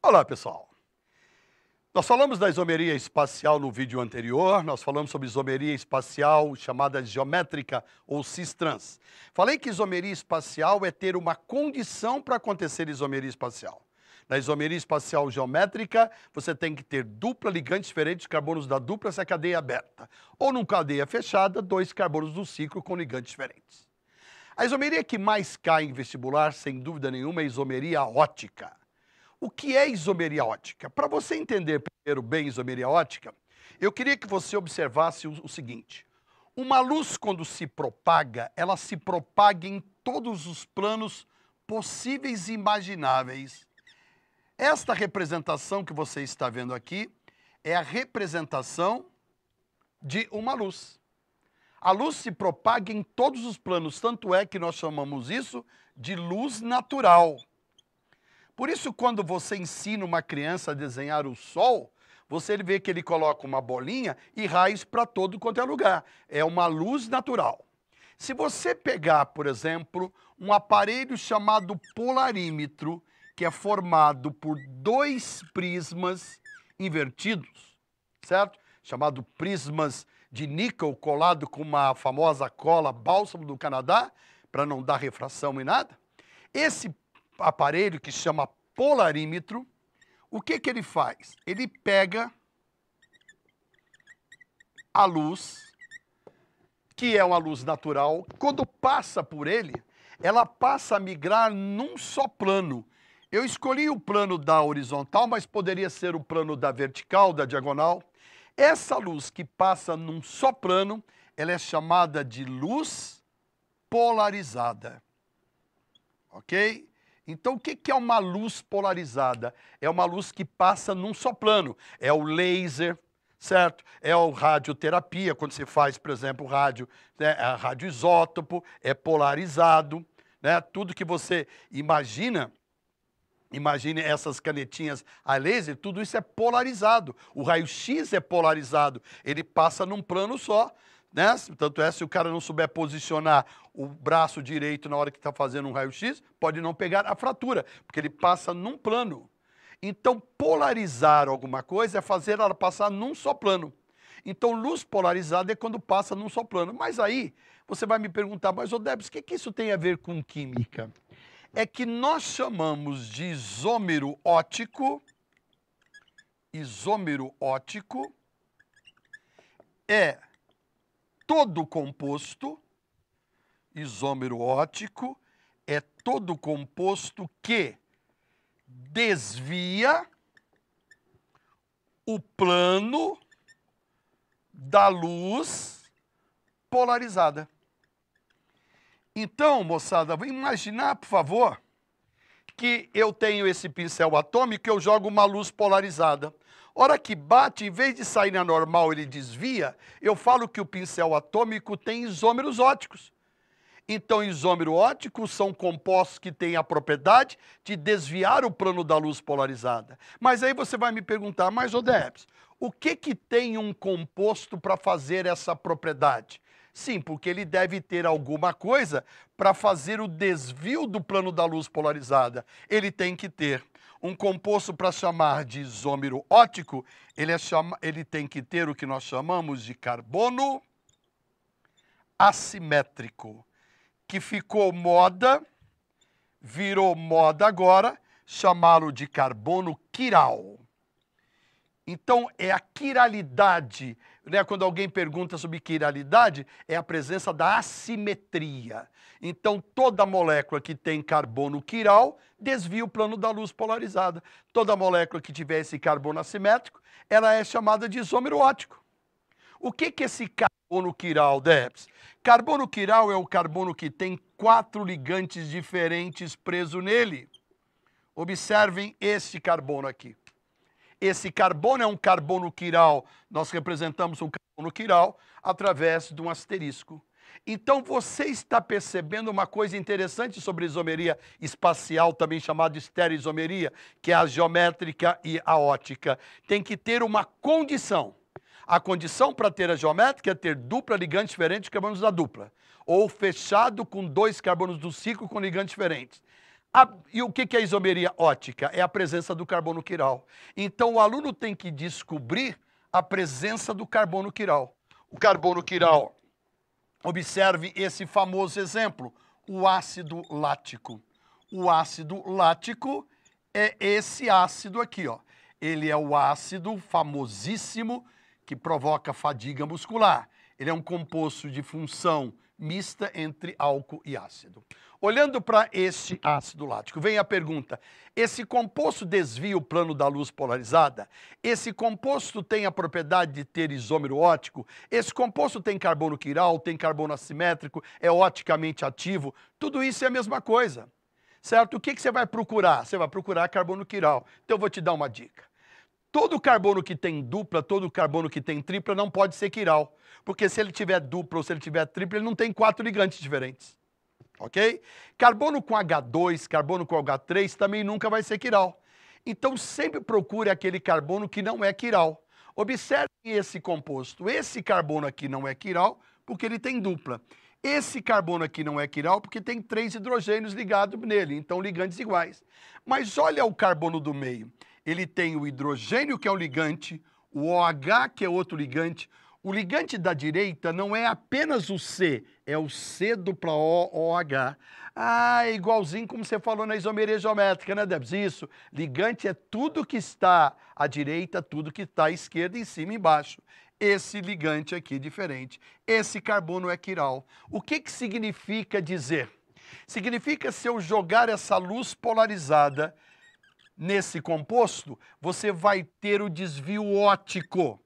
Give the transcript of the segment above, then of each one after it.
Olá, pessoal. Nós falamos da isomeria espacial no vídeo anterior, nós falamos sobre isomeria espacial chamada geométrica ou cis-trans. Falei que isomeria espacial é ter uma condição para acontecer isomeria espacial. Na isomeria espacial geométrica, você tem que ter dupla ligante diferente de carbonos da dupla se a cadeia é aberta. Ou numa cadeia fechada, dois carbonos do ciclo com ligantes diferentes. A isomeria que mais cai em vestibular, sem dúvida nenhuma, é a isomeria ótica. O que é isomeria ótica? Para você entender primeiro bem isomeria ótica, eu queria que você observasse o seguinte. Uma luz, quando se propaga, ela se propaga em todos os planos possíveis e imagináveis. Esta representação que você está vendo aqui é a representação de uma luz. A luz se propaga em todos os planos, tanto é que nós chamamos isso de luz natural. Por isso, quando você ensina uma criança a desenhar o sol, você vê que ele coloca uma bolinha e raios para todo quanto é lugar. É uma luz natural. Se você pegar, por exemplo, um aparelho chamado polarímetro, que é formado por dois prismas invertidos, certo? Chamado prismas de níquel colado com uma famosa cola bálsamo do Canadá, para não dar refração e nada. Esse aparelho que se chama polarímetro, o que ele faz? Ele pega a luz, que é uma luz natural, quando passa por ele, ela passa a migrar num só plano. Eu escolhi o plano da horizontal, mas poderia ser o plano da vertical, da diagonal. Essa luz que passa num só plano, ela é chamada de luz polarizada. Ok? Então, o que é uma luz polarizada? É uma luz que passa num só plano. É o laser, certo? É a radioterapia, quando você faz, por exemplo, rádio, né? A radioisótopo, é polarizado, né? Tudo que você imagine essas canetinhas a laser, tudo isso é polarizado. O raio-x é polarizado, ele passa num plano só. Né? Tanto é, se o cara não souber posicionar o braço direito na hora que está fazendo um raio-x, pode não pegar a fratura, porque ele passa num plano. Então, polarizar alguma coisa é fazer ela passar num só plano. Então, luz polarizada é quando passa num só plano. Mas aí, você vai me perguntar, mas, ô Debs, o que isso tem a ver com química? É que nós chamamos de isômero óptico é todo composto, isômero óptico, é todo composto que desvia o plano da luz polarizada. Então, moçada, vamos imaginar, por favor, que eu tenho esse pincel atômico e eu jogo uma luz polarizada. Hora que bate, em vez de sair na normal, ele desvia, eu falo que o pincel atômico tem isômeros ópticos. Então, isômeros ópticos são compostos que têm a propriedade de desviar o plano da luz polarizada. Mas aí você vai me perguntar, mas, ô Debs, o que tem um composto para fazer essa propriedade? Sim, porque ele deve ter alguma coisa para fazer o desvio do plano da luz polarizada. Ele tem que ter um composto para chamar de isômero óptico, ele tem que ter o que nós chamamos de carbono assimétrico, que ficou moda, virou moda agora, chamá-lo de carbono quiral. Então, é a quiralidade, né? Quando alguém pergunta sobre quiralidade, é a presença da assimetria. Então, toda molécula que tem carbono quiral desvia o plano da luz polarizada. Toda molécula que tiver esse carbono assimétrico, ela é chamada de isômero óptico. O que é esse carbono quiral, Debs? Carbono quiral é o carbono que tem 4 ligantes diferentes presos nele. Observem este carbono aqui. Esse carbono é um carbono quiral, nós representamos um carbono quiral através de um asterisco. Então, você está percebendo uma coisa interessante sobre isomeria espacial, também chamada de estereoisomeria, que é a geométrica e a óptica. Tem que ter uma condição. A condição para ter a geométrica é ter dupla ligante diferente de carbonos da dupla, ou fechado com 2 carbonos do ciclo com ligantes diferentes. E o que é a isomeria ótica? É a presença do carbono quiral. Então, o aluno tem que descobrir a presença do carbono quiral. O carbono quiral, observe esse famoso exemplo, o ácido lático. O ácido lático é esse ácido aqui, ó. Ele é o ácido famosíssimo que provoca fadiga muscular. Ele é um composto de função mista entre álcool e ácido. Olhando para este ácido lático, vem a pergunta: esse composto desvia o plano da luz polarizada? Esse composto tem a propriedade de ter isômero ótico? Esse composto tem carbono quiral, tem carbono assimétrico, é oticamente ativo? Tudo isso é a mesma coisa, certo? O que você vai procurar? Você vai procurar carbono quiral. Então eu vou te dar uma dica. Todo carbono que tem dupla, todo carbono que tem tripla não pode ser quiral, porque se ele tiver dupla ou se ele tiver tripla, ele não tem 4 ligantes diferentes. Ok? Carbono com H2, carbono com H3 também nunca vai ser quiral. Então sempre procure aquele carbono que não é quiral. Observe esse composto. Esse carbono aqui não é quiral porque ele tem dupla. Esse carbono aqui não é quiral porque tem 3 hidrogênios ligados nele, então ligantes iguais. Mas olha o carbono do meio. Ele tem o hidrogênio, que é um ligante, o OH, que é outro ligante. O ligante da direita não é apenas o C, é o C dupla OH. Ah, é igualzinho como você falou na isomeria geométrica, né, Debs? Isso, ligante é tudo que está à direita, tudo que está à esquerda, em cima e embaixo. Esse ligante aqui é diferente. Esse carbono é quiral. O que significa dizer? Significa se eu jogar essa luz polarizada nesse composto, você vai ter o desvio ótico.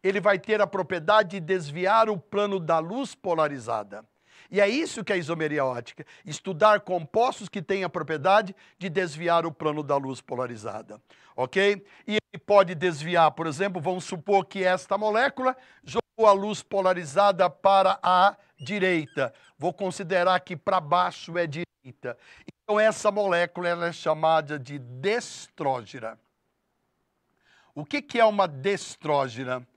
Ele vai ter a propriedade de desviar o plano da luz polarizada. E é isso que é a isomeria ótica, estudar compostos que têm a propriedade de desviar o plano da luz polarizada, ok? E ele pode desviar, por exemplo, vamos supor que esta molécula jogou a luz polarizada para a direita. Vou considerar que para baixo é direita. Então essa molécula ela é chamada de destrógena. O que é uma destrógena?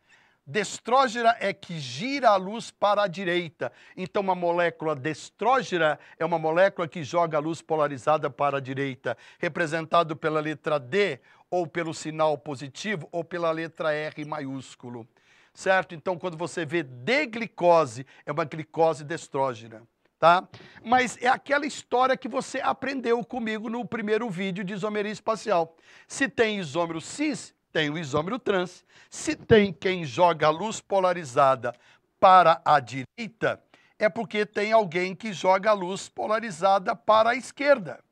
Destrógena é que gira a luz para a direita. Então, uma molécula destrógena é uma molécula que joga a luz polarizada para a direita, representado pela letra D, ou pelo sinal positivo, ou pela letra R maiúsculo. Certo? Então, quando você vê D-glicose, é uma glicose destrógena. Tá? Mas é aquela história que você aprendeu comigo no primeiro vídeo de isomeria espacial. Se tem isômero cis, tem o isômero trans. Se tem quem joga a luz polarizada para a direita, é porque tem alguém que joga a luz polarizada para a esquerda.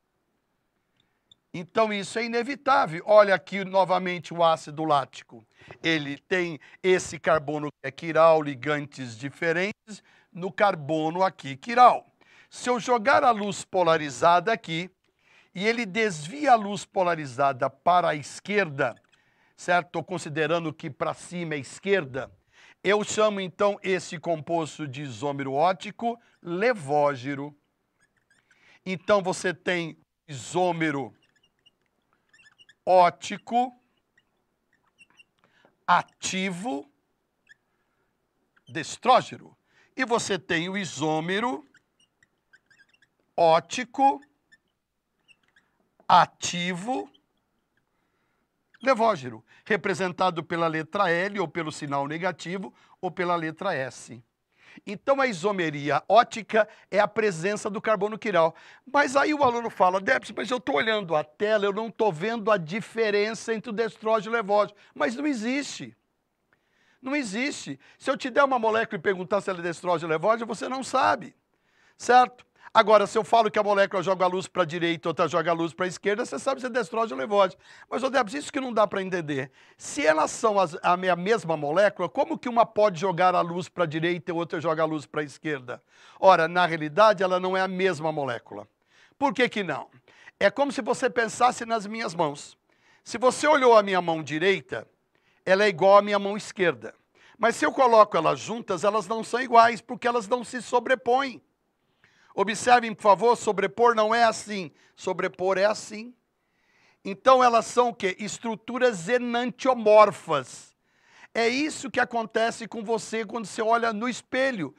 Então isso é inevitável. Olha aqui novamente o ácido lático. Ele tem esse carbono que é quiral, ligantes diferentes, no carbono aqui quiral. Se eu jogar a luz polarizada aqui, e ele desvia a luz polarizada para a esquerda, certo? Estou considerando que para cima é esquerda. Eu chamo, então, esse composto de isômero ótico levógiro. Então, você tem isômero ótico ativo destrógeno. E você tem o isômero ótico ativo levógeno, representado pela letra L, ou pelo sinal negativo, ou pela letra S. Então, a isomeria ótica é a presença do carbono quiral. Mas aí o aluno fala, Debs, mas eu estou olhando a tela, eu não estou vendo a diferença entre o destrógeno e o levógeno. Mas não existe. Não existe. Se eu te der uma molécula e perguntar se ela é destrógeno ou levógeno, você não sabe, certo? Agora, se eu falo que a molécula joga a luz para a direita, outra joga a luz para a esquerda, você sabe se é destrógeno ou levógeno. Mas, Debs, isso que não dá para entender. Se elas são a mesma molécula, como que uma pode jogar a luz para a direita e outra joga a luz para a esquerda? Ora, na realidade, ela não é a mesma molécula. Por que que não? É como se você pensasse nas minhas mãos. Se você olhou a minha mão direita, ela é igual à minha mão esquerda. Mas se eu coloco elas juntas, elas não são iguais, porque elas não se sobrepõem. Observem, por favor, sobrepor não é assim, sobrepor é assim. Então elas são o quê? Estruturas enantiomorfas. É isso que acontece com você quando você olha no espelho.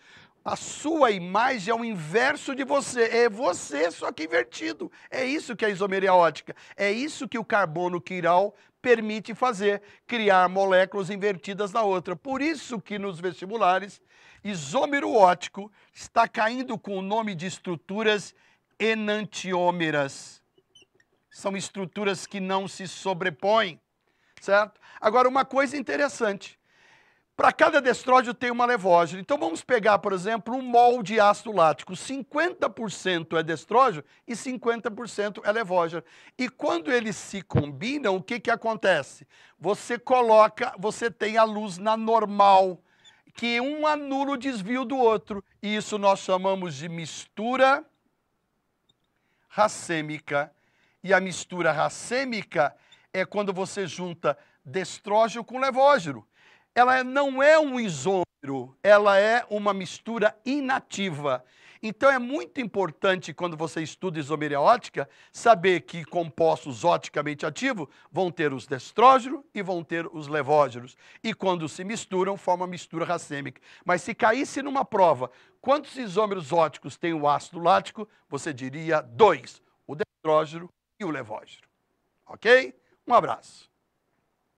A sua imagem é o inverso de você. É você, só que invertido. É isso que é a isomeria ótica. É isso que o carbono quiral permite fazer, criar moléculas invertidas na outra. Por isso que nos vestibulares, isômero ótico está caindo com o nome de estruturas enantiômeras. São estruturas que não se sobrepõem, certo? Agora, uma coisa interessante. Para cada destrógeno tem uma levógeno. Então vamos pegar, por exemplo, um mol de ácido lático. 50% é destrógeno e 50% é levógeno. E quando eles se combinam, o que acontece? Você tem a luz na normal, que um anula o desvio do outro. E isso nós chamamos de mistura racêmica. E a mistura racêmica é quando você junta destrógeno com levógeno. Ela não é um isômero, ela é uma mistura inativa. Então é muito importante, quando você estuda isomeria ótica, saber que compostos oticamente ativos vão ter os destrógenos e vão ter os levógenos. E quando se misturam, forma mistura racêmica. Mas se caísse numa prova, quantos isômeros óticos tem o ácido lático? Você diria 2, o destrógeno e o levógeno. Ok? Um abraço.